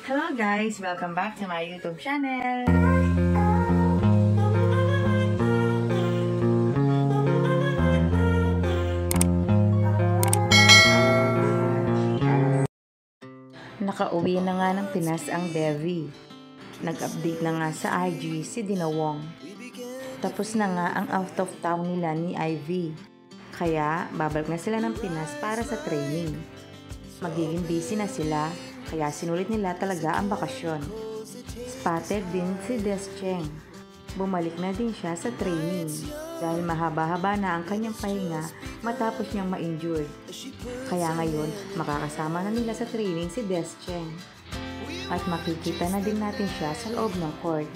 Hello guys! Welcome back to my YouTube channel! Nakauwi na nga ng Pinas ang Devi. Nag-update na nga sa IG si Dinawong. Tapos na nga ang out of town nila ni Ivy. Kaya babalik na sila ng Pinas para sa training. Magiging busy na sila, kaya sinulit nila talaga ang bakasyon. Spotted din si Descheng. Bumalik na din siya sa training dahil mahaba-haba na ang kanyang pahinga matapos niyang ma-injured. Kaya ngayon, makakasama na nila sa training si Descheng. At makikita na din natin siya sa loob ng court.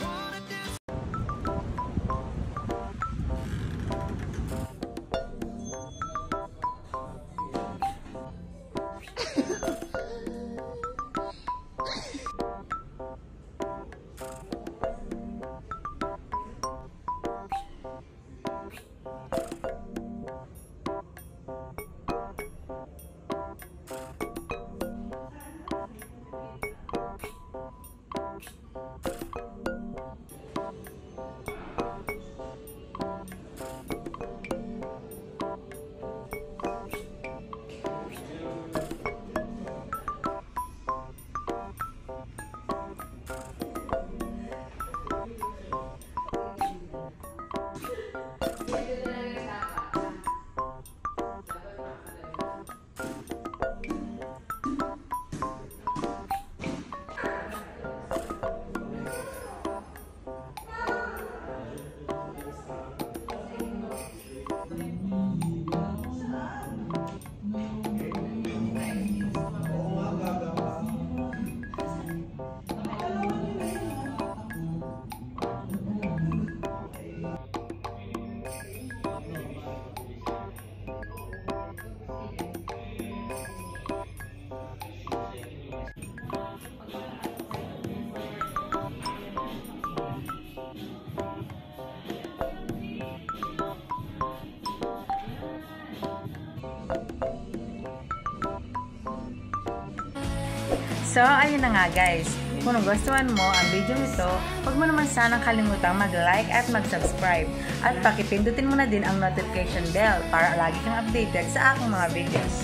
So, ayun na nga guys. Kung nagustuhan mo ang video nito, huwag mo naman sanang kalimutang mag-like at mag-subscribe. At pakipindutin mo na din ang notification bell para lagi kang updated sa aking mga videos.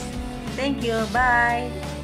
Thank you! Bye!